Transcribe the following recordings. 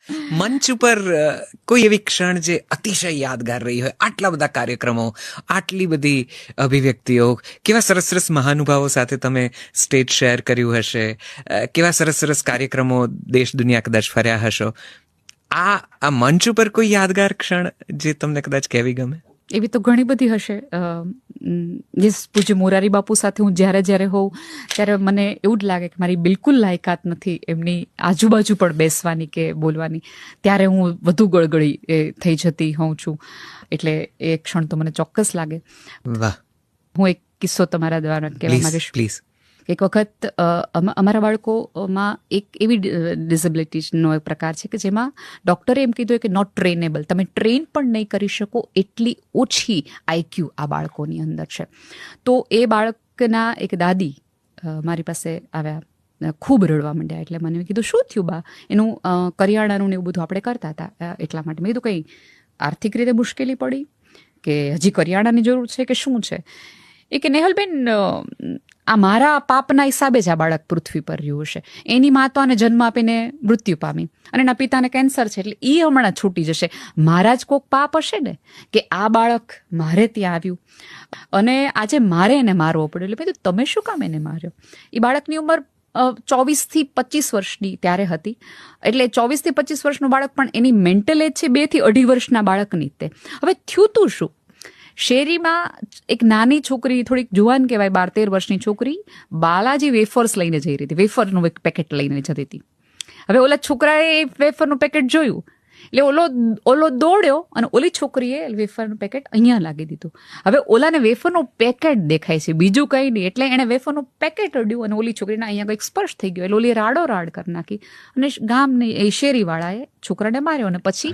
મંચ ઉપર કોઈ એવી ક્ષણ જે અતિશય યાદગાર રહી હોય? આટલા બધા કાર્યક્રમો, આટલી બધી અભિવ્યક્તિઓ, કેવા સરસ સરસ મહાનુભાવો સાથે તમે સ્ટેજ શેર કર્યું હશે, કેવા સરસ સરસ કાર્યક્રમો દેશ દુનિયા કદાચ ફર્યા હશો. આ મંચ ઉપર કોઈ યાદગાર ક્ષણ જે તમને કદાચ કહેવી ગમે? એવી તો ઘણી બધી હશે. જે પૂજ્ય મોરારી બાપુ સાથે હું જ્યારે હોઉં ત્યારે મને એવું જ લાગે કે મારી બિલકુલ લાયકાત નથી એમની આજુબાજુ પણ બેસવાની કે બોલવાની. ત્યારે હું વધુ ગળગળી થઈ જતી હોઉં છું. એટલે એ ક્ષણ તો મને ચોક્કસ લાગે. વાહ. હું એક કિસ્સો તમારા દ્વારા કહેવા માંગીશ. પ્લીઝ. એક વખત અમારા બાળકોમાં એક એવી ડિસેબિલિટીનો એક પ્રકાર છે કે જેમાં ડૉક્ટરે એમ કીધું કે નોટ ટ્રેનેબલ, તમે ટ્રેન પણ નહીં કરી શકો એટલી ઓછી આઈક્યુ આ બાળકોની અંદર છે. તો એ બાળકના એક દાદી મારી પાસે આવ્યા, ખૂબ રડવા માંડ્યા. એટલે મને કીધું શું થયું બા? એનું કરિયાણાનું ને એવું બધું આપણે કરતા હતા એટલા માટે. મેં કીધું કંઈ આર્થિક રીતે મુશ્કેલી પડી કે હજી કરિયાણાની જરૂર છે કે શું છે? એ કે નેહલબેન, આ મારા પાપના હિસાબે જ આ બાળક પૃથ્વી પર રહ્યું છે. એની મા તો આને જન્મ આપીને મૃત્યુ પામી અને એના પિતાને કેન્સર છે, એટલે એ હમણાં છૂટી જશે. મારા જ કોઈક પાપ હશે ને કે આ બાળક મારે ત્યાં આવ્યું અને આજે મારે એને મારવો પડ્યો. એટલે મેં તમે શું કામ એને માર્યો? એ બાળકની ઉંમર 24 થી 25 વર્ષની ત્યારે હતી. એટલે 24 થી 25 વર્ષનું બાળક પણ એની મેન્ટલ એજ છે 2 થી 2.5 વર્ષના બાળકની. તે હવે થયું તું શું? શેરીમાં એક નાની છોકરી, થોડીક જુવાન કહેવાય, 12-13 વર્ષની છોકરી બાલાજી વેફર્સ લઈને જઈ રહી હતી. વેફરનું એક પેકેટ લઈને જતી હતી. હવે ઓલા છોકરાએ એ વેફરનું પેકેટ જોયું એટલે ઓલો દોડ્યો અને ઓલી છોકરીએ વેફરનું પેકેટ અહીંયા લાગી દીધું. હવે ઓલાને વેફરનું પેકેટ દેખાય છે, બીજું કંઈ નહીં. એટલે એણે વેફરનું પેકેટ અડ્યું અને ઓલી છોકરીને અહીંયા કંઈક સ્પર્શ થઈ ગયો. એટલે ઓલી રાડ કરી નાખી અને ગામની એ શેરીવાળાએ છોકરાને માર્યો અને પછી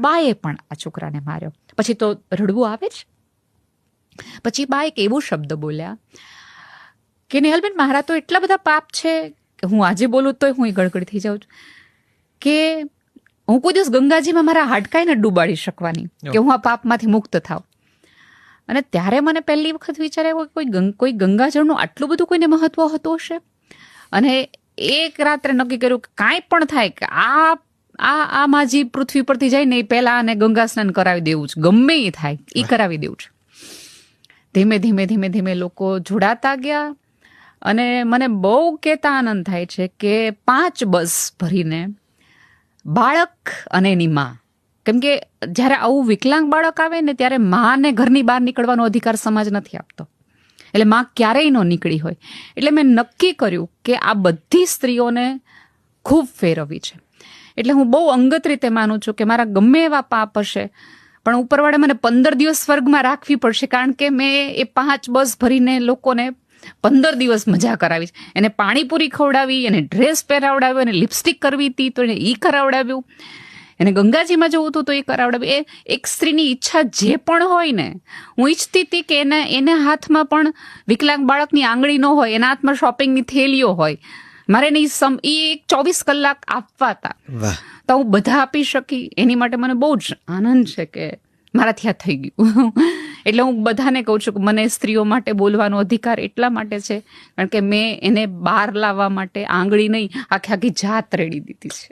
બાએ પણ આ છોકરાને માર્યો. પછી તો રડવું આવે જ. પછી બા એક એવો શબ્દ બોલ્યા કે નેહલબેન, મારા તો એટલા બધા પાપ છે કે હું આજે બોલું તોય હું ગળગળી થઈ જાઉં છું કે હું કોઈ દિવસ ગંગાજીમાં મારા હાડકાઈને ડૂબાડી શકવાની કે હું આ પાપમાંથી મુક્ત થાવ. અને ત્યારે મને પહેલી વખત વિચાર આવ્યો કોઈ ગંગાજળનું આટલું બધું કોઈને મહત્વ હતું હશે. અને એક રાત્રે નક્કી કર્યું કે કાંઈ પણ થાય કે આ માજી પૃથ્વી પરથી જાય ને એ પહેલા આને ગંગા સ્નાન કરાવી દેવું છે, ગમે એ થાય એ કરાવી દેવું છે. ધીમે લોકો જોડાતા ગયા અને મને બહુ કહેતા આનંદ થાય છે કે 5 બસ ભરીને બાળક અને એની મા, કેમ કે જ્યારે આવું વિકલાંગ બાળક આવે ને ત્યારે માને ઘરની બહાર નીકળવાનો અધિકાર સમાજ નથી આપતો. એટલે મા ક્યારેય ન નીકળી હોય. એટલે મેં નક્કી કર્યું કે આ બધી સ્ત્રીઓને ખૂબ ફેરવવી છે. એટલે હું બહુ અંગત રીતે માનું છું કે મારા ગમે એવા પાપ હશે પણ ઉપરવાળે મને 15 દિવસ સ્વર્ગમાં રાખવી પડશે, કારણ કે મેં એ 5 બસ ભરીને લોકોને 15 દિવસ મજા કરાવી. એને પાણીપુરી ખવડાવી, એને ડ્રેસ પહેરાવડાવ્યો, એને લિપસ્ટિક કરવી હતી તો એને એ કરાવડાવ્યું, એને ગંગાજીમાં જવું હતું તો એ કરાવડાવ્યું. એક સ્ત્રીની ઈચ્છા જે પણ હોય ને, હું ઈચ્છતી હતી કે એને હાથમાં પણ વિકલાંગ બાળકની આંગળી ન હોય, એના હાથમાં શોપિંગની થેલીઓ હોય. મારે એ 24 કલાક આપવા હતા તો હું બધા આપી શકી. એની માટે મને બહુ જ આનંદ છે કે મારાથી આ થઈ ગયું. એટલે હું બધાને કહું છું કે મને સ્ત્રીઓ માટે બોલવાનો અધિકાર એટલા માટે છે કારણ કે મેં એને બહાર લાવવા માટે આંગળી નહીં, આખી જાત રેડી દીધી છે.